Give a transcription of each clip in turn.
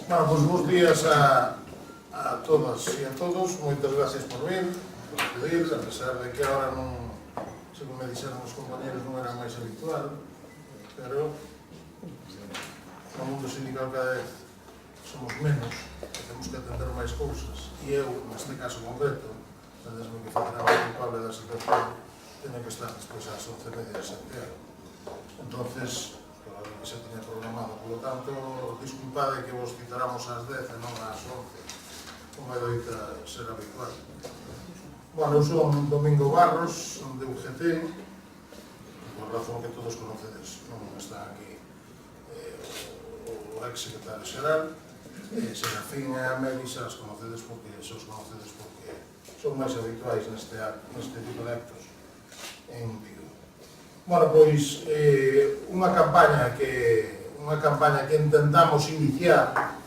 Bueno, pois bons días a todas e a todos. Moitas gracias por vir, por acudir, a pesar de que agora non, según me dixeron os compañeros, non era máis habitual, pero no mundo sindical cada vez somos menos, temos que atender máis cousas, e eu, neste caso concreto, desde que facerá o culpable da situación, teño que estar despois ás 11:30 de Santiago. Entonces, que se tiña programado, polo tanto, disculpade que vos citaramos ás 10 e non ás 11, como é doita ser habitual. Bueno, eu son Domingo Barros, de UGT, por razón que todos conocedes, non está aquí o ex-secretario xeral, Serafín e a Meli xa os conocedes porque son máis habituais neste tipo de actos en Vigo. Bueno, pois, unha campaña que intentamos iniciar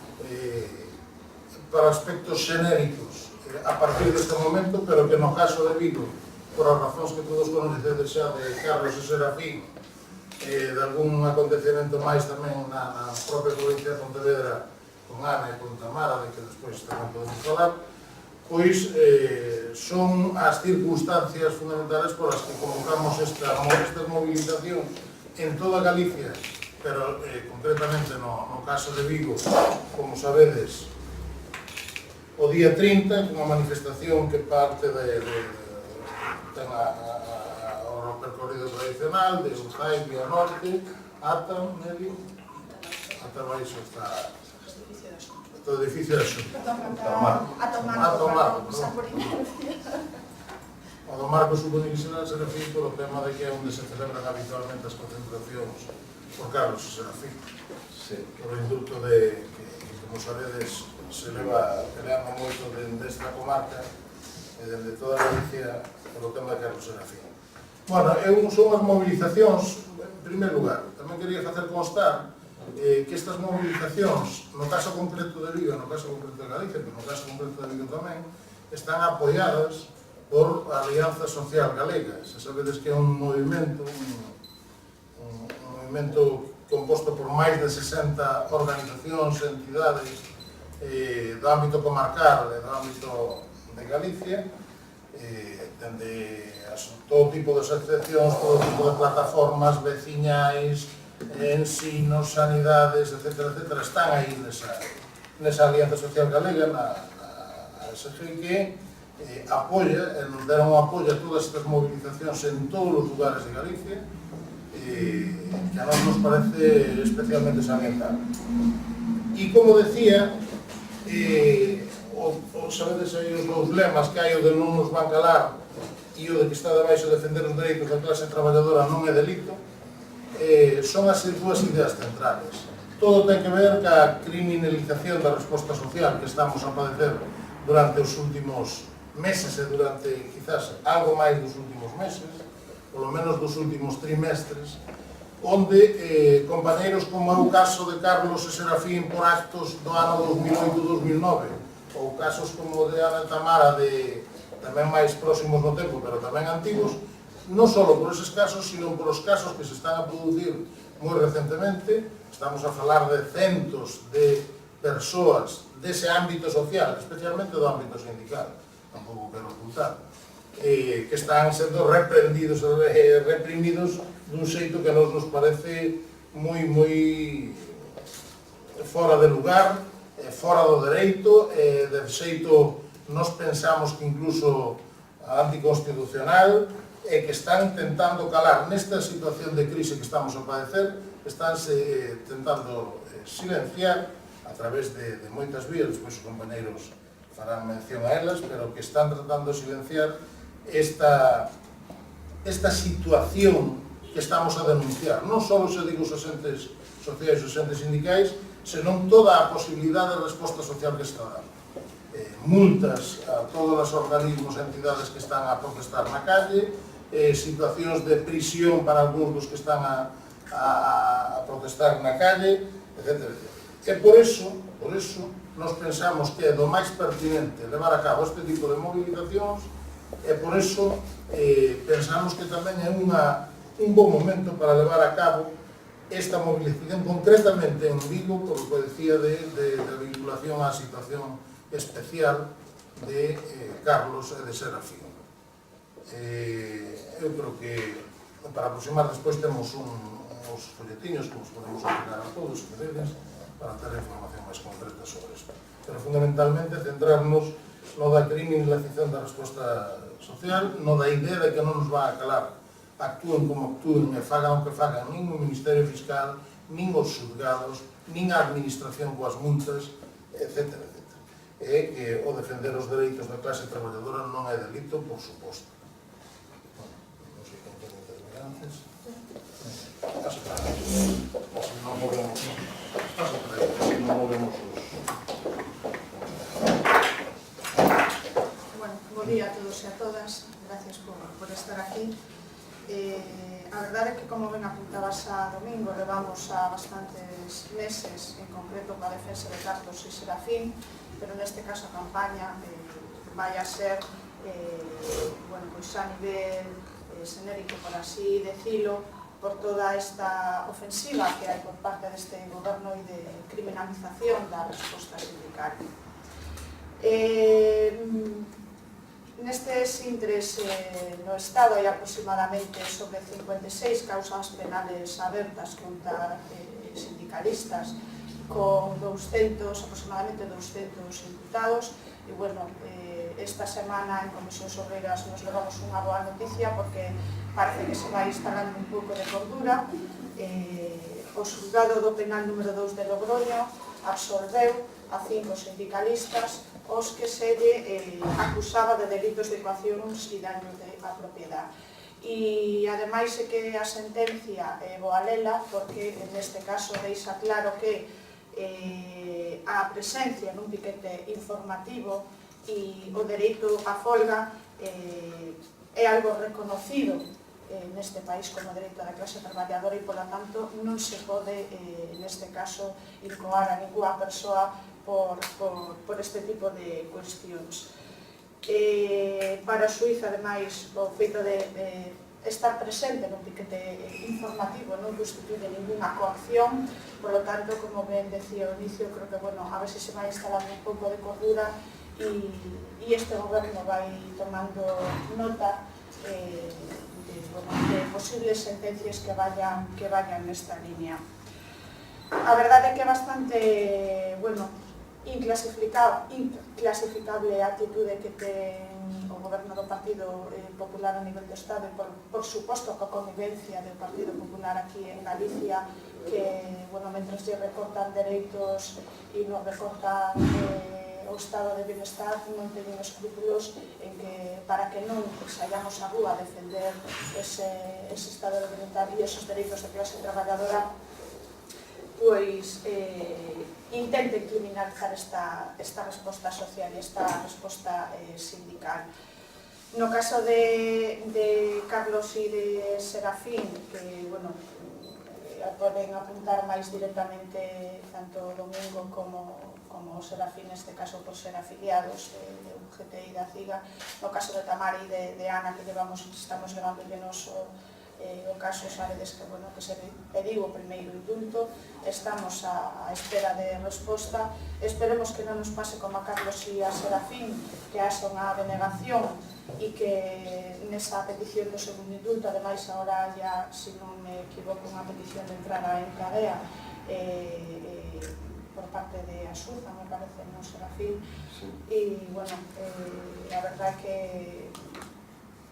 para aspectos xenéricos a partir deste momento, pero que no caso de Vigo, por as razóns que todos conocedes xa de Carlos e Serafín, de algún acontecemento máis tamén na propia provincia de Pontevedra con Ana e con Tamara, de que despois tamén podemos falar, pois son as circunstancias fundamentales por as que convocamos estas movilizacións en toda Galicia, pero concretamente no caso de Vigo, como sabedes, o día 30, unha manifestación que parte ten o percorrido tradicional de Urzai, Vía Norte, ata baixo está o edificio da Xunta. Ata o Marco. O do Marco supone que será Serafín polo tema de que é onde se celebran habitualmente as concentracións por Carlos e Serafín. Por o indulto de que, como sabedes, se leva peleando moito desta comarca e dende toda a Galicia polo tema de Carlos e Serafín. Bueno, son as movilizacións, en primer lugar, tamén quería facer constar que estas movilizacións, no caso concreto de Vigo, no caso concreto de Galicia, pero no caso concreto de Vigo tamén, están apoiadas por a Alianza Social Galega. Se sabedes que é un movimento composto por máis de 60 organizacións e entidades do ámbito comarcal e do ámbito de Galicia, dende todo tipo de asociacións, todo tipo de plataformas veciñais, ensinos, sanidades, etcétera, están aí nesa Alianza Social Galega, na ASG, que apoia, nos deron un apoio a todas estas movilizacións en todos os lugares de Galicia, que a nos parece especialmente salientar. E como decía, sabedes aí os dous lemas que hai, o de non nos van calar e o de que está debaixo defender os dereitos da clase traballadora non é delito, son as dúas ideas centrales. Todo ten que ver ca criminalización da resposta social que estamos a padecer durante os últimos meses e durante, quizás, algo máis dos últimos meses, polo menos dos últimos trimestres, onde compañeiros como é o caso de Carlos e Serafín por actos do ano 2008-2009, ou casos como o de Ana e Tamara, tamén máis próximos no tempo, pero tamén antigos, non só por eses casos, sino por os casos que se están a producir moi recentemente. Estamos a falar de centos de persoas dese ámbito social, especialmente do ámbito sindical, tampouco quero ocultar, que están sendo reprimidos dun xeito que a nos parece moi fora de lugar, fora do dereito, de xeito nos pensamos que incluso anticonstitucional, e que están tentando calar nesta situación de crise que estamos a padecer, estánse tentando silenciar a través de moitas vías, despois os compañeiros farán mención a elas, pero que están tratando de silenciar esta situación que estamos a denunciar. Non só se digo os agentes sociais e os agentes sindicais, senón toda a posibilidade de resposta social que está dando. Multas a todos os organismos e entidades que están a protestar na calle, situacións de prisión para algúns dos que están a protestar na calle, etc. E por iso, nos pensamos que é do máis pertinente levar a cabo este tipo de movilizacións, e por iso pensamos que tamén é un bom momento para levar a cabo esta movilización concretamente en Vigo, por lo que decía de vinculación á situación especial de Carlos e de Serafín. Eu creo que para aproximar despois temos uns folletiños que nos podemos aplicar a todos, que vedes, para ter información máis concreta sobre isto. Pero fundamentalmente centrarnos no da criminalización da resposta social, no da idea de que non nos va a calar, actúen como actúen e fagan o que fagan nin o Ministerio Fiscal, nin os xulgados, nin a administración coas multas, etc. E que o defender os dereitos da clase traballadora non é delito, por suposto. Non sei quen ten intervenir antes. Paso para aí. Se non movemos. Paso para aí, se non movemos os... Bueno, bo día a todos e a todas. Gracias por estar aquí. A verdade é que, como ben apuntabas a domingo, levamos a bastantes meses, en concreto para a defensa de Carlos e Serafín, pero neste caso a campaña vai a ser bueno, pois a nivel xenérico, por así decilo, por toda esta ofensiva que hai por parte deste goberno e de criminalización da resposta sindical. Nestes intres no Estado hai aproximadamente sobre 56 causas penales abertas contra sindicalistas, con aproximadamente 200 imputados. E, bueno, esta semana en Comisións Obreiras nos levamos unha boa noticia porque parece que se vai instalando un pouco de cordura. O xulgado do penal número 2 de Logroño absolveu a 5 sindicalistas os que se lle acusaba de delitos de coaccións e daños á propiedade. E, ademais, é que a sentencia é boa lela porque, neste caso, deixa claro que a presencia nun piquete informativo e o dereito á folga é algo reconocido neste país como dereito da clase traballadora e, pola tanto, non se pode, neste caso, incoar a ninguna persoa por este tipo de cuestións. Para o xuiz, ademais, o feito de estar presente nun piquete informativo non constituye ninguna coacción, por lo tanto, como ben decía ao inicio, creo que, bueno, a ver se vai instalando un pouco de cordura e este goberno vai tomando nota de posibles sentencias que vayan nesta línea. A verdade é que é bastante, bueno, inclasificable a actitude que ten o goberno do Partido Popular a nivel do Estado e, por suposto, coa connivencia do Partido Popular aquí en Galicia, que, bueno, mentre se recortan dereitos e non recortan o estado de bienestar, non teñen escrúpulos en que, para que non saíamos á rúa a defender ese estado de bienestar e esos dereitos de clase traballadora, pois intenten criminalizar esta resposta social e esta resposta sindical. No caso de Carlos e de Serafín, que, bueno, poden apuntar máis directamente tanto Domingo como Serafín, neste caso por ser afiliados de UGT e da CIGA. No caso de Tamara e de Ana, que estamos levando o caso, sabedes que, bueno, que se pediu o primeiro indulto, estamos á espera de resposta. Esperemos que non nos pase como a Carlos e a Serafín, que haxa unha denegación e que nesa petición do segundo indulto, ademais, agora ya, se non me equivoco, unha petición de entrada en cadea por parte de Axuza, me parece, non Serafín. E, bueno, a verdade é que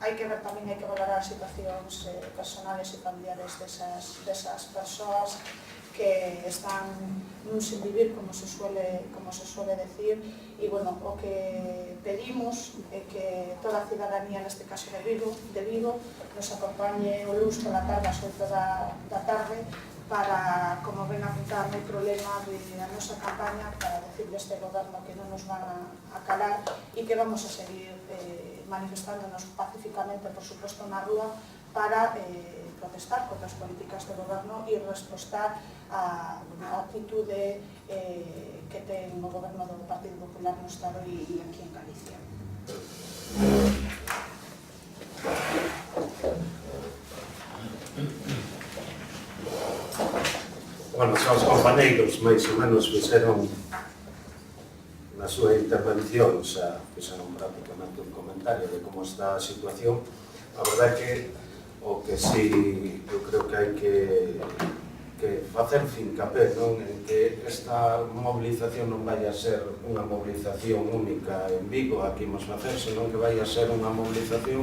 hai que ver tamén, hai que valorar as situacións personales e familiares desas persoas que están nun sin vivir, como se suele decir. E, bueno, o que pedimos é que toda a cidadanía, neste caso de Vigo, nos acompañe o luns pola tarde, ás 8 da tarde, para, como ven apuntar no problema da nosa campaña, para decirle a este goberno que non nos van a calar e que vamos a seguir manifestándonos pacíficamente, por suposto, na rúa, para protestar contra as políticas do goberno e respostar a actitude que ten o goberno do Partido Popular no Estado e aquí en Galicia. Bueno, xa os compañeiros máis ou menos fixeron na súa intervención, xa fixeron prácticamente un comentario de como está a situación. A verdade que o que sí, eu creo que hai que facer fincapé, non? En que esta movilización non vai a ser unha movilización única en Vigo, aquí imos facer, senón que vai a ser unha movilización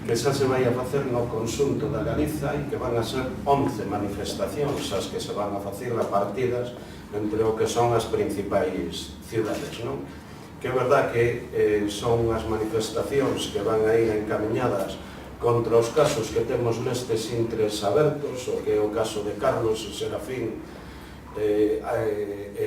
que xa se vai a facer no conxunto da Galiza e que van a ser 11 manifestacións as que se van a facer repartidas entre o que son as principais cidades, non? Que é verdad que son as manifestacións que van a ir encamiñadas contra os casos que temos nestes intres abertos, o que é o caso de Carlos, Serafín,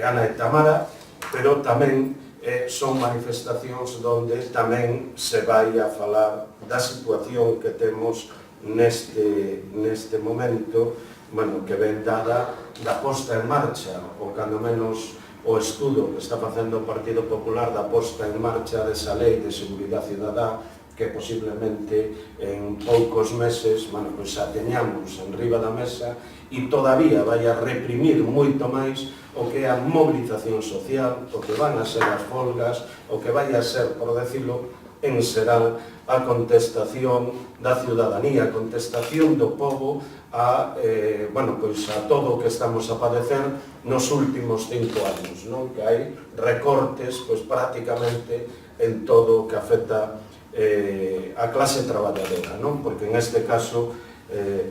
Ana e Tamara, pero tamén son manifestacións onde tamén se vai a falar da situación que temos neste momento, bueno, que ven dada da posta en marcha, ou cando menos o estudo que está facendo o Partido Popular da posta en marcha desa lei de seguridade cidadá, que posiblemente en poucos meses, bueno, pois xa teñamos en riba da mesa e todavía vai a reprimir moito máis o que é a movilización social, o que van a ser as folgas, o que vai a ser, por decirlo, en xeral, a contestación da ciudadanía, a contestación do povo a, bueno, pois a todo o que estamos a padecer nos últimos 5 anos, non? Que hai recortes, pois prácticamente en todo o que afecta a clase traballadora, non? Porque en este caso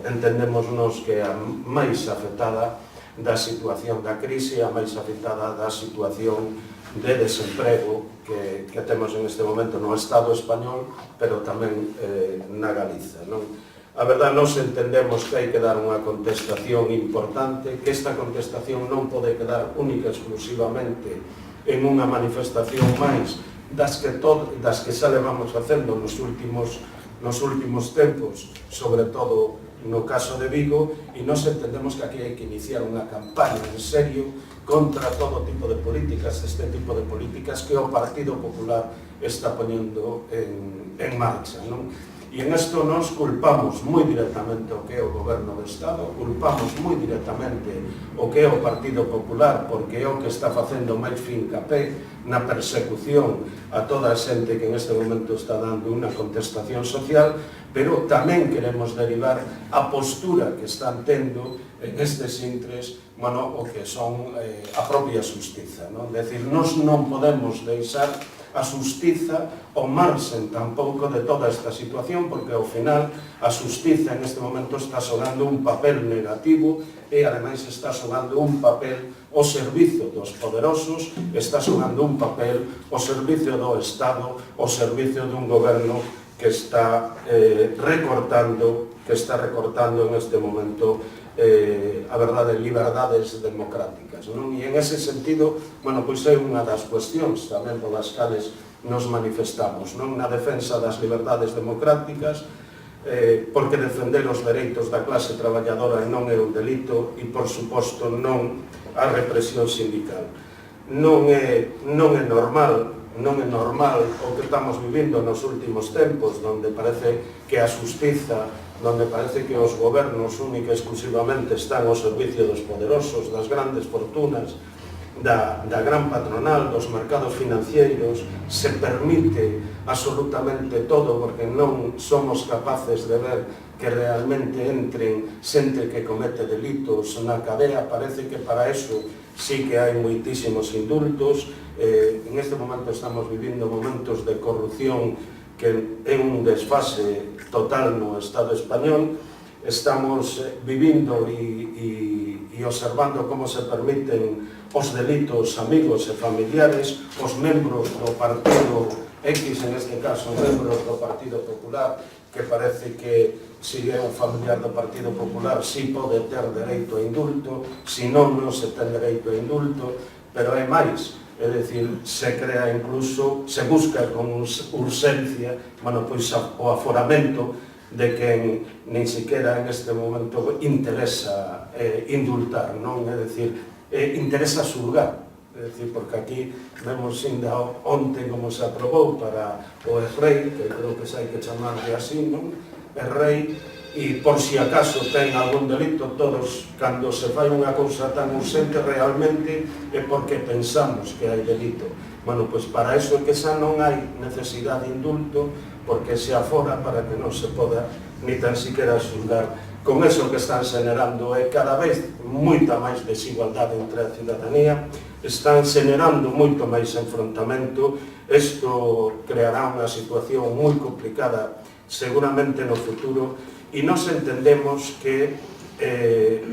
entendemos nos que a máis afectada da situación da crise, a máis afectada da situación de desemprego que temos en este momento no Estado español, pero tamén na Galiza, non? A verdade, nós entendemos que hai que dar unha contestación importante, que esta contestación non pode quedar única exclusivamente en unha manifestación máis das que xa levamos facendo nos últimos tempos, sobre todo no caso de Vigo, e nós entendemos que aquí hai que iniciar unha campaña en serio contra todo tipo de políticas, este tipo de políticas que o Partido Popular está poñendo en marcha, non? E en isto nos culpamos moi directamente o que é o Goberno do Estado, culpamos moi directamente o que é o Partido Popular, porque é o que está facendo máis fincapé na persecución a toda a xente que en este momento está dando unha contestación social, pero tamén queremos derivar a postura que están tendo en estes intres, bueno, o que son a propia xustiza, non? É dicir, nós non podemos deixar a xustiza o marxen tampouco de toda esta situación, porque ao final a xustiza en este momento está xogando un papel negativo e ademais está xogando un papel ao servizo dos poderosos, está xogando un papel ao servizo do Estado, ao servizo dun goberno que está recortando en este momento a verdade, liberdades democráticas, non? E en ese sentido, bueno, pois é unha das cuestións tamén polas cales nos manifestamos, non? Na defensa das liberdades democráticas, porque defender os dereitos da clase traballadora non é un delito e, por suposto, non a represión sindical. Non é normal o que estamos vivindo nos últimos tempos, onde parece que a xustiza, onde parece que os gobernos única e exclusivamente están ao servicio dos poderosos, das grandes fortunas, da gran patronal, dos mercados financeiros, se permite absolutamente todo, porque non somos capaces de ver que realmente entren xente que comete delitos na cadea. Parece que para eso sí que hai moitísimos indultos. En este momento estamos vivindo momentos de corrupción que é un desfase total no Estado español. Estamos vivindo e observando como se permiten os delitos amigos e familiares, os membros do partido X, en este caso membros do Partido Popular, que parece que se é un familiar do Partido Popular si pode ter dereito a indulto, si non se ten dereito a indulto, pero é máis. É dicir, se crea incluso, se busca con urxencia, bueno, pois o aforamento de quen nin siquiera en este momento interesa indultar, non? É dicir, interesa xulgar. É dicir, porque aquí vemos ainda onte como se aprobou para o rei, que creo que se hai que chamarle así, non? El rei, e por si acaso ten algún delito, todos, cando se fai unha cousa tan urxente realmente é porque pensamos que hai delito. Bueno, pois para iso é que xa non hai necesidade de indulto, porque se afora para que non se poda ni tan siquiera xulgar. Con eso que están xenerando é cada vez moita máis desigualdade entre a cidadanía, están xenerando moito máis enfrontamento. Isto creará unha situación moi complicada seguramente no futuro, e nós entendemos que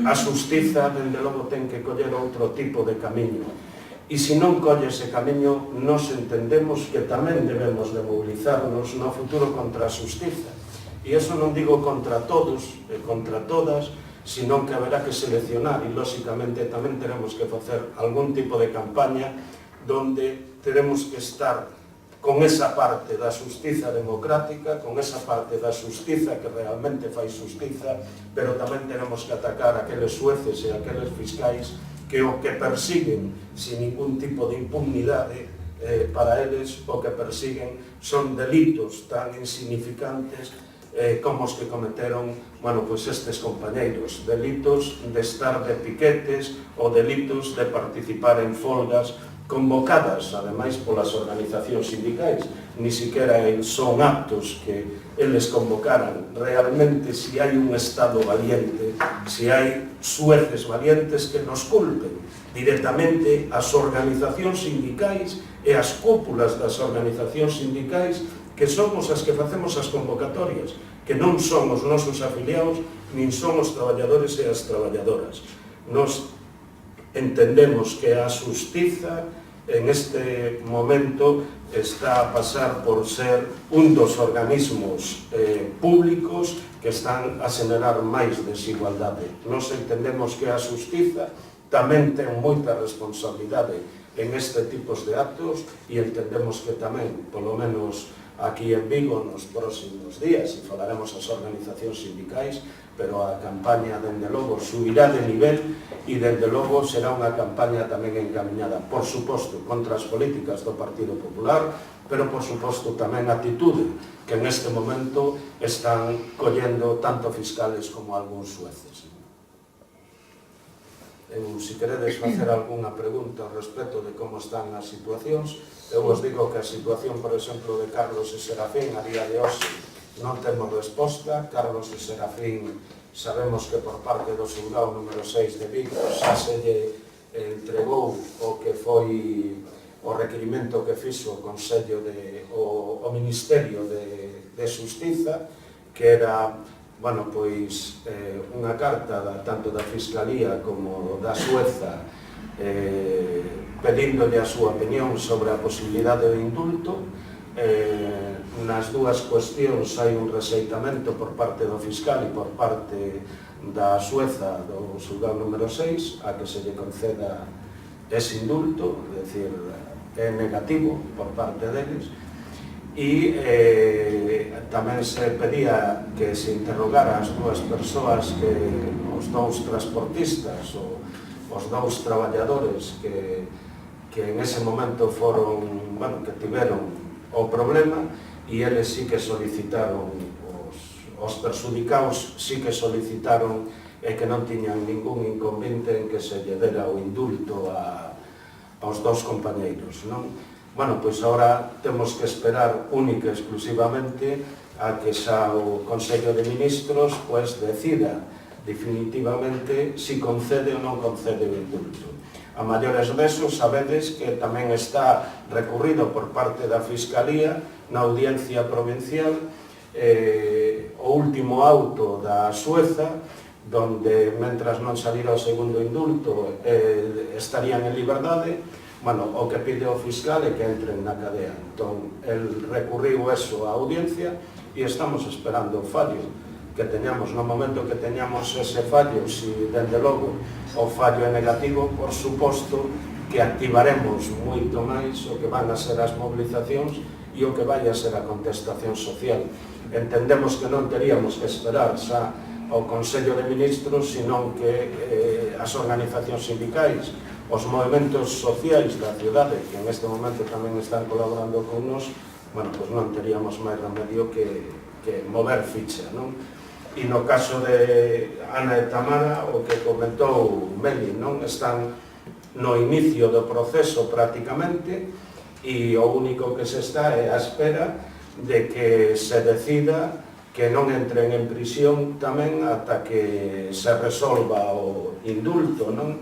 a xustiza, dende logo, ten que coller outro tipo de camiño. E se non colle ese camiño, nós entendemos que tamén debemos de mobilizarnos no futuro contra a xustiza. E iso non digo contra todos e contra todas, senón que haberá que seleccionar, e lóxicamente tamén teremos que facer algún tipo de campaña donde teremos que estar con esa parte da xustiza democrática, con esa parte da xustiza que realmente fai xustiza, pero tamén tenemos que atacar aqueles xueces e aqueles fiscais que o que persiguen sin ningún tipo de impunidade para eles, o que persiguen son delitos tan insignificantes como os que cometeron, bueno, pois estes compañeiros, delitos de estar de piquetes ou delitos de participar en folgas convocadas, ademais, polas organizacións sindicais. Ni siquiera son actos que eles convocaran. Realmente, se hai un Estado valiente, se hai xueces valientes que nos culpen directamente as organizacións sindicais e as cúpulas das organizacións sindicais, que somos as que facemos as convocatorias, que non son os nosos afiliados, nin son os traballadores e as traballadoras. Nos entendemos que a xustiza en este momento está a pasar por ser un dos organismos públicos que están a xenerar máis desigualdade. Nos entendemos que a xustiza tamén ten moita responsabilidade en este tipos de actos e entendemos que tamén, polo menos aquí en Vigo, nos próximos días, e falaremos as organizacións sindicais, pero a campaña, dende logo, subirá de nivel e, dende logo, será unha campaña tamén encaminhada, por suposto, contra as políticas do Partido Popular, pero, por suposto, tamén a atitude que neste momento están collendo tanto fiscales como algúns xueces. Se queredes facer algunha pregunta ao respecto de como están as situacións, eu vos digo que a situación, por exemplo, de Carlos e Serafín a día de hoxe non temos resposta. Carlos e Serafín sabemos que por parte do xulgado número 6 de Vigo xa se lle entregou o que foi o requirimento que fixo o Consello o Ministerio de Xustiza, que era, bueno, pois unha carta tanto da Fiscalía como da Xueza pedíndolle a súa opinión sobre a posibilidade de indulto. Nas dúas cuestións hai un rexeitamento por parte do fiscal e por parte da Xueza do xulgado número 6 a que se lle conceda ese indulto, é dicir, é negativo por parte deles. E tamén se pedía que se interrogara as dúas persoas, os dous transportistas, os dous traballadores que en ese momento foron, bueno, que tiveron o problema, e eles sí que solicitaron, os perxudicados sí que solicitaron que non tiñan ningún inconveniente en que se lle dera o indulto aos dous compañeiros, non? Bueno, pois agora temos que esperar única e exclusivamente a que xa o Consello de Ministros pois decida definitivamente se concede ou non concede o indulto. A maiores desos, sabedes que tamén está recurrido por parte da Fiscalía na Audiencia Provincial o último auto da Xueza, donde, mentras non salira o segundo indulto, estarían en liberdade. Bueno, o que pide o fiscal é que entren na cadea. Entón, el recurriu eso á audiencia e estamos esperando o fallo que teñamos. No momento que teñamos ese fallo, se dende logo o fallo é negativo, por suposto que activaremos moito máis o que van a ser as movilizacións e o que vai a ser a contestación social. Entendemos que non teríamos que esperar xa ao Consello de Ministros, senón que as organizacións sindicais, os movimentos sociais da cidade, que en este momento tamén están colaborando con nos, bueno, pois non teríamos máis remedio que mover ficha, non? E no caso de Ana e Tamara, o que comentou Meli, non están no inicio do proceso prácticamente, e o único que se está é a espera de que se decida que non entren en prisión tamén ata que se resolva o indulto, non?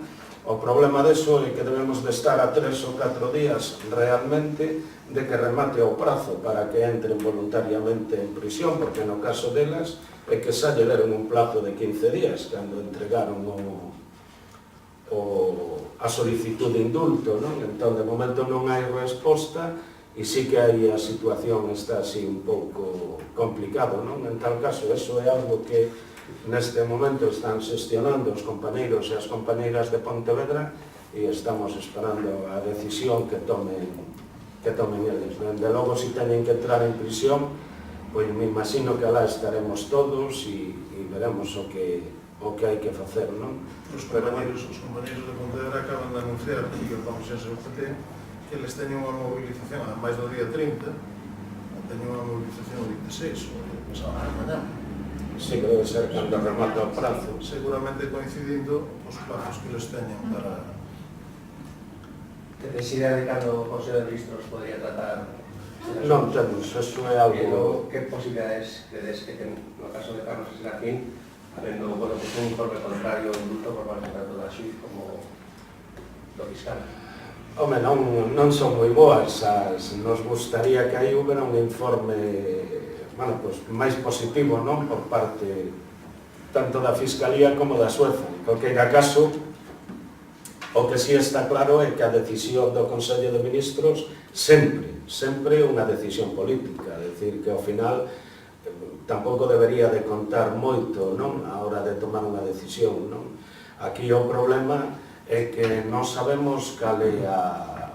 O problema deso é que debemos de estar a 3 ou 4 días realmente de que remate o prazo para que entren voluntariamente en prisión, porque no caso delas é que xa lle deron un plazo de 15 días cando entregaron a solicitud de indulto, non? Entón, de momento non hai resposta e sí que aí a situación está así un pouco complicado, non? En tal caso, eso é algo que neste momento están xestionando os compañeiros e as compañeiras de Pontevedra e estamos esperando a decisión que tomen eles. Dende logo, se teñen que entrar en prisión, pois me imagino que alá estaremos todos e veremos o que hai que facer, non? Os compañeiros de Pontevedra acaban de anunciar que o Consenso do PT que eles teñen unha movilización, ademais do día 30, teñen unha movilización o 26, o pasado mañá. Sí, que debe ser cando remata o prazo. Seguramente coincidindo os plazos que eles teñen para... ¿Te idea de cando o Consello de Ministros podría tratar? Non temos, eso é algo... Que posibilidades credes que ten no caso de Carlos Serafín, habendo un informe contrario ao indulto por parte da xuiz como do fiscal? Home, non son moi boas, nos gustaría que aí houbera un informe máis positivo, non? Por parte tanto da Fiscalía como da Sueza. En calqueira caso, o que sí está claro é que a decisión do Consello de Ministros sempre unha decisión política, é dicir, que ao final tampouco debería de contar moito, non? A hora de tomar unha decisión, non? Aquí o problema é que non sabemos cal é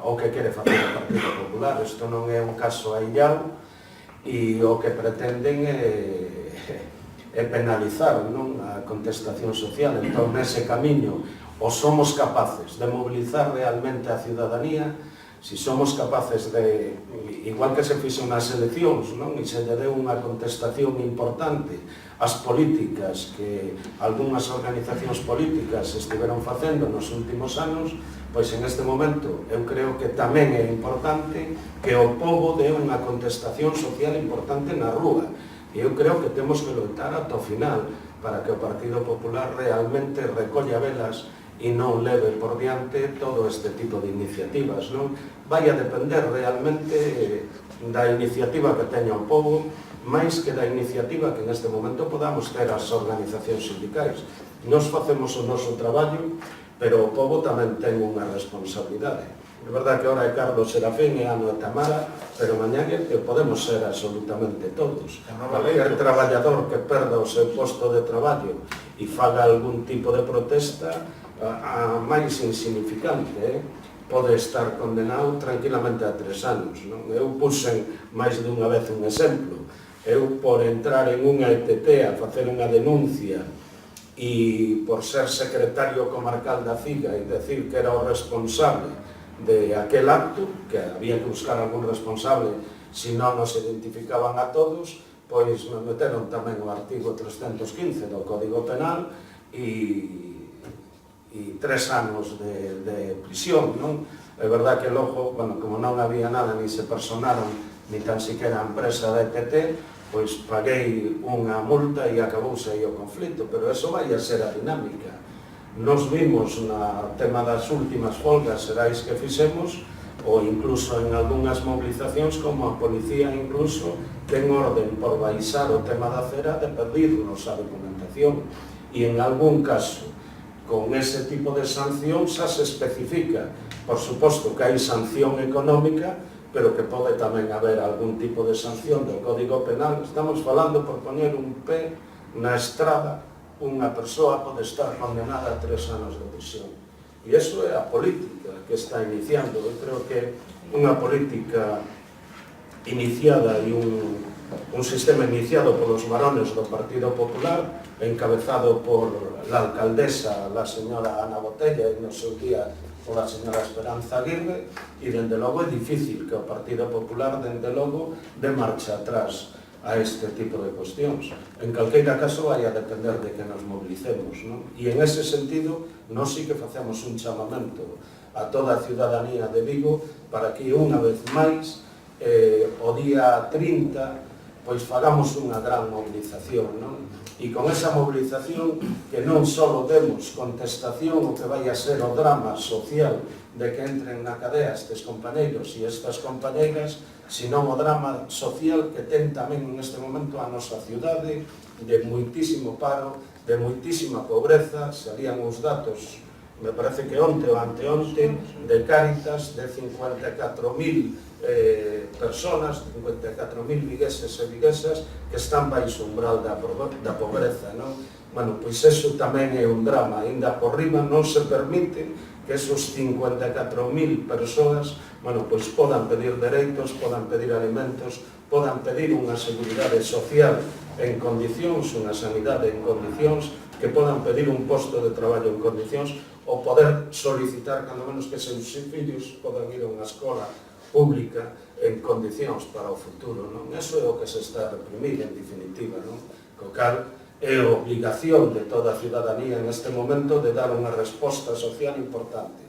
o que quere facer o Partido Popular. Isto non é un caso aillado e o que pretenden é penalizar, non? A contestación social. Entón, nese camiño, ou somos capaces de mobilizar realmente a ciudadanía, si somos capaces de, igual que se fixo nas eleccións, non? E se lle deu unha contestación importante ás políticas que algunhas organizacións políticas estiveron facendo nos últimos anos, pois en este momento eu creo que tamén é importante que o pobo dé unha contestación social importante na rúa. E eu creo que temos que loitar ata o final para que o Partido Popular realmente recolla velas e non leve por diante todo este tipo de iniciativas, non? Vai a depender realmente da iniciativa que teña o pobo, máis que da iniciativa que neste momento podamos ter as organizacións sindicais. Nos facemos o noso traballo, pero o pobo tamén ten unha responsabilidade. É verdade que ora é Carlos Serafín e Ana e Tamara, pero mañá que podemos ser absolutamente todos. Cualquier traballador que perda o seu posto de traballo e faga algún tipo de protesta, a máis insignificante, pode estar condenado tranquilamente a 3 anos. Eu puxen máis dunha vez un exemplo. Eu, por entrar en unha ETT a facer unha denuncia e por ser secretario comarcal da CIGA e decir que era o responsable de aquel acto, que había que buscar algún responsable, se non nos identificaban a todos, pois me meteron tamén o artigo 315 do Código Penal e 3 anos de prisión, non? É verdad que logo, como non había nada, ni se personaron, ni tan siquiera a empresa da ETT, pois paguei unha multa e acabouse aí o conflito, pero eso vai a ser a dinámica. Nos vimos no tema das últimas folgas xerais que fixemos, ou incluso en algunhas movilizacións, como a policía incluso ten orden por baixar o tema da cera de pedirnos a documentación, e en algún caso con ese tipo de sanción xa se especifica, por suposto que hai sanción económica, pero que pode tamén haber algún tipo de sanción do Código Penal. Estamos falando, por poñer un pé na estrada, unha persoa pode estar condenada a 3 anos de prisión. E iso é a política que está iniciando. Eu creo que unha política iniciada e un sistema iniciado polos varones do Partido Popular, encabezado por la alcaldesa, la señora Ana Botella, e no seu día pola señora Esperanza Aguirre, e dende logo é difícil que o Partido Popular, dende logo, de marcha atrás. a este tipo de cuestións. En calqueira caso vai a depender de que nos mobilicemos, non? E en ese sentido, nós sí que facemos un chamamento a toda a ciudadanía de Vigo para que unha vez máis o día 30 pois fagamos unha gran movilización, non? E con esa movilización que non só demos contestación o que vai a ser o drama social de que entren na cadea estes compañeiros e estas compañeiras, sino o drama social que ten tamén neste momento a nosa ciudade de moitísimo paro, de moitísima pobreza. Salían os datos, me parece que onte ou anteonte, de Cáritas, de 54.000 personas, 54.000 vigueses e viguesas que están baixo o umbral da pobreza, non? Bueno, pois eso tamén é un drama, ainda por riba non se permite que esos 54.000 persoas, bueno, pois podan pedir dereitos, podan pedir alimentos, podan pedir unha seguridade social en condicións, unha sanidade en condicións, que podan pedir un posto de traballo en condicións, ou poder solicitar, cando menos, que seus fillos podan ir a unha escola pública en condicións para o futuro, non? Eso é o que se está a reprimir, en definitiva, non? Co cal é a obligación de toda a ciudadanía neste momento de dar unha resposta social importante.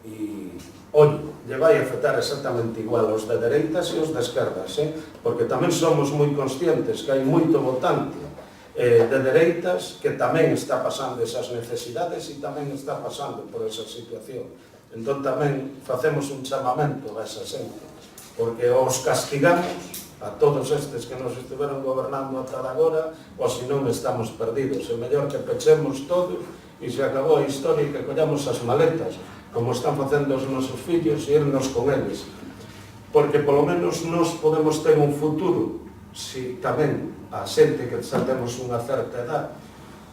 E, ollo, lle vai afectar exactamente igual os de dereitas e os de esquerdas, porque tamén somos moi conscientes que hai moito votante de dereitas que tamén está pasando esas necesidades e tamén está pasando por esa situación. Entón tamén facemos un chamamento a esa xente, porque os castigamos a todos estes que nos estiveron gobernando ata agora, ou se non estamos perdidos. É mellor que pechemos todos e se acabou a historia e que collamos as maletas, como están facendo os nosos fillos, e irnos con eles. Porque polo menos nós podemos ter un futuro, se tamén a xente que xa temos unha certa edad,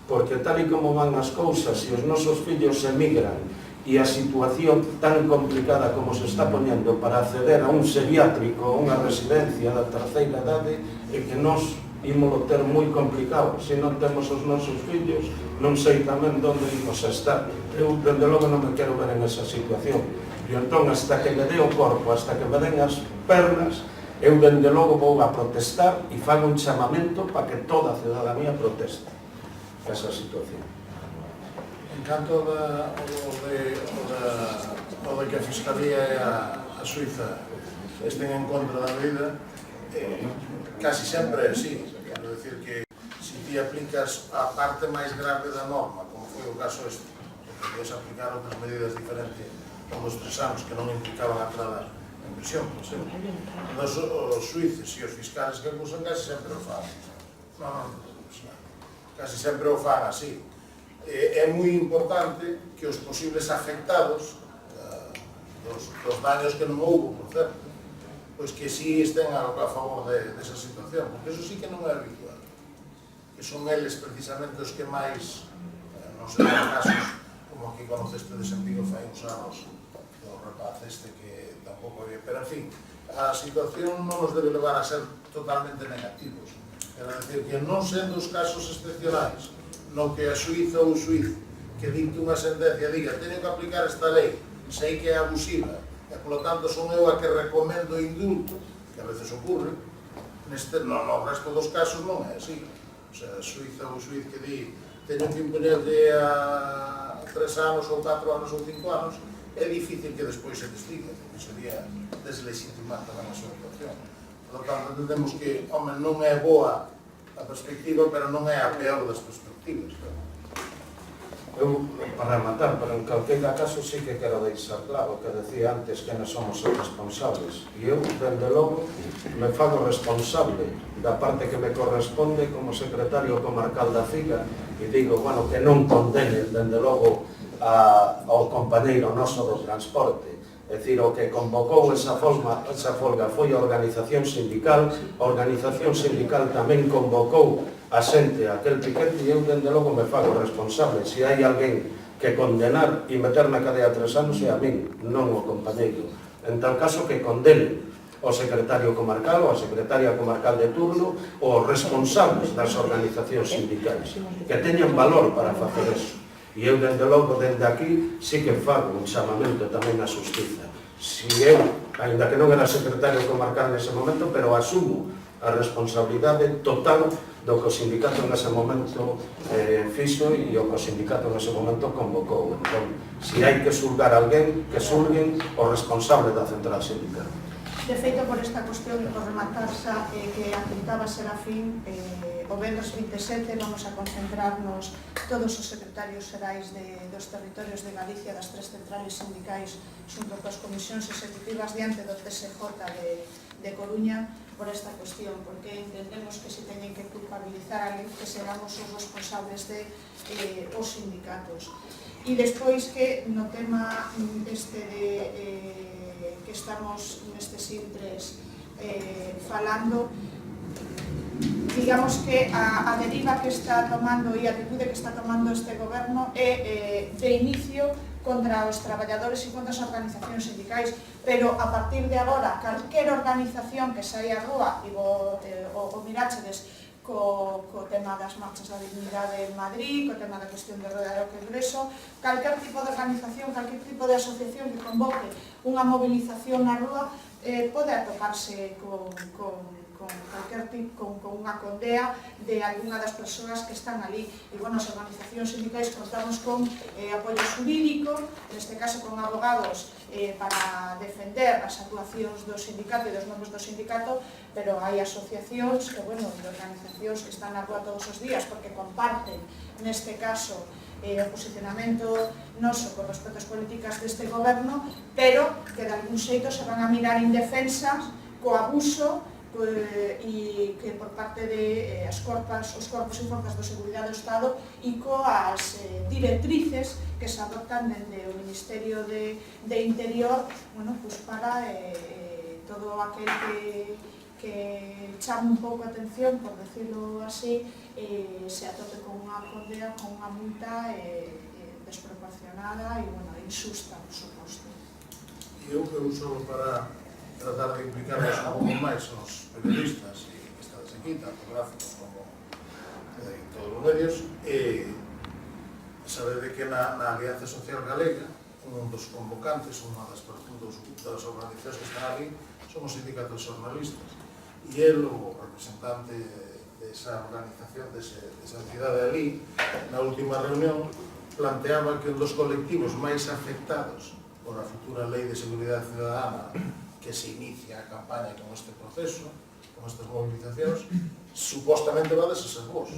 porque tal e como van as cousas, se os nosos fillos emigran e a situación tan complicada como se está poñendo para acceder a un geriátrico ou unha residencia da terceira idade, é que nós ímolo ter moi complicado. Se non temos os nosos fillos, non sei tamén onde imos a estar. Eu, dende logo, non me quero ver en esa situación. E entón, hasta que me dé o corpo, hasta que me den as pernas, eu, dende logo, vou a protestar e fago un chamamento para que toda a ciudadanía proteste esa situación. En canto o de que a Fiscalía e a Suiza estén en contra da medida, casi sempre é así. Quero dicir que se ti aplicas a parte máis grave da norma, como foi o caso este, que podes aplicar outras medidas diferentes como os 3 anos que non implicaban a entrada en prisión, por exemplo. Os suíces e os fiscales que acusan casi sempre o fan. Casi sempre o fan así. É moi importante que os posibles afectados dos daños que non houbo, por certo, pois que sí estén a favor desa situación, porque eso sí que non é habitual, que son eles precisamente os que máis, non sei, casos como aquí conocestes en Vigo fai uns anos, do rapaz este que tampouco había, pero en fin, a situación non nos debe levar a ser totalmente negativos, quero decir que non sendo os casos excepcionais, no que a Suiza ou o suizo que dicte unha sentencia diga teño que aplicar esta lei, sei que é abusiva e polo tanto son eu a que recomendo o indulto, que a veces ocurre, no resto dos casos non é así. O sea, a Suiza ou o suizo que di teño que imponerlle a 3 anos ou 4 anos ou 5 anos, é difícil que despois se desdiga, porque sería deslegitimar tamén a súa actuación. Por lo tanto, entendemos que, home, non é boa a perspectiva, pero non é a peor das perspectivas. Eu, para rematar, pero en calqueira caso sí que quero deixar claro que decía antes que non somos os responsables. E eu, dende logo, me fago responsable da parte que me corresponde como secretario comarcal da FIGA e digo, bueno, que non condenen, dende logo, ao compañeiro noso do transporte. É dicir, o que convocou esa folga foi a organización sindical tamén convocou a xente a aquel piquete e eu, dende logo, me fago responsable. Se hai alguén que condenar e meter na cadea 3 anos é a min, non o compañeiro. En tal caso que condenen o secretario comarcal ou a secretaria comarcal de turno ou os responsables das organizacións sindicais que teñan valor para facer eso. E eu, dende logo, dende aquí, sí que fago un chamamento tamén á xustiza. Si eu, ainda que non era secretario comarcal nese momento, pero asumo a responsabilidade total do que o sindicato nese momento fixo e o que o sindicato nese momento convocou. Entón, se hai que xulgar alguén, que xulguen o responsable da central sindical. De feito, por esta cuestión e por rematar xa que apuntaba Serafín, o venres 27 vamos a concentrarnos todos os secretarios xerais dos territorios de Galicia, das 3 centrales sindicais, xunto coas comisións executivas diante do TSJ de Coruña, por esta cuestión, porque entendemos que se teñen que culpabilizar alguén que seramos os responsables os sindicatos. E despois que no tema que estamos nestes intres falando, digamos que a deriva que está tomando e a atitude que está tomando este goberno é de inicio contra os traballadores e contra as organizacións sindicais, pero a partir de agora, calquera organización que saia á rúa, o miráchedes co tema das marchas da dignidade en Madrid, co tema da cuestión de Roda do Congreso, calquer tipo de organización, calquer tipo de asociación que convoque unha movilización na rúa pode atoparse con unha condea de algunha das persoas que están ali. E, bueno, as organizacións sindicais contamos con apoio xurídico, neste caso con abogados para defender as actuacións do sindicato e dos membros do sindicato, pero hai asociacións que, bueno, e organizacións que están na rúa todos os días porque comparten, neste caso, o posicionamento noso con respecto ás políticas deste goberno, pero que de algún xeito se van a mirar indefensas co abuso e que por parte de os corpos e forzas de seguridade do Estado e coas directrices que se adoptan dende o Ministerio de Interior, bueno, pues para todo aquel que chame un pouco a atención, por decirlo así, se atope con unha condena, con unha multa desproporcionada e, bueno, injusta, por suposto. E eu que uso para tratar de implicarnos un pouco máis os periodistas e que estades aquí, tanto gráficos como todos os medios, sabede que na Alianza Social Galega, un dos convocantes, unha das organizacións que están ali, son os sindicatos xornalistas. E el, o representante desa organización, desa entidade ali, na última reunión, planteaba que un dos colectivos máis afectados por a futura Lei de Seguridade Ciudadana que se inicia a campaña con este proceso, con estas movilizacións, supostamente va a ser vos,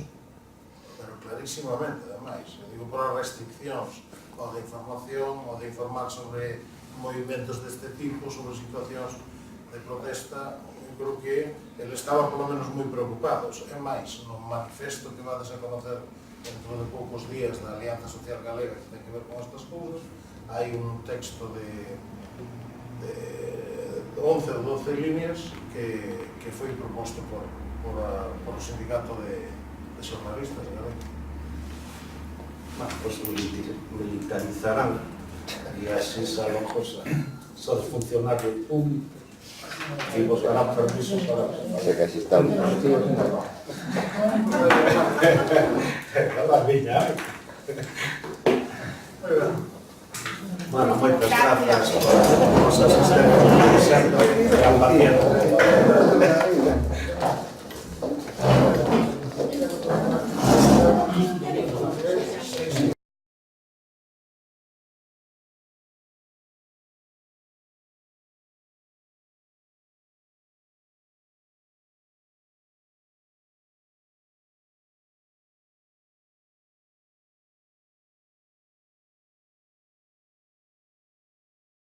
pero clarísimamente, ademais, digo por as restriccións ou de información, ou de informar sobre movimentos deste tipo, sobre situacións de protesta. Eu creo que eles estaban polo menos moi preocupados. É máis, no manifesto que vades a conocer dentro de poucos días da Alianza Social Galega que ten que ver con estas cousas, hai un texto de 11 ou 12 líneas que foi proposto por o sindicato de xornalistas de Galicia. Pues militarizarán e así saben cosa só de funcionario público e vos darán permiso para... O sea que así estamos. La viña. Bueno, moitas grazas por as asistentes, sempre, gran paciente.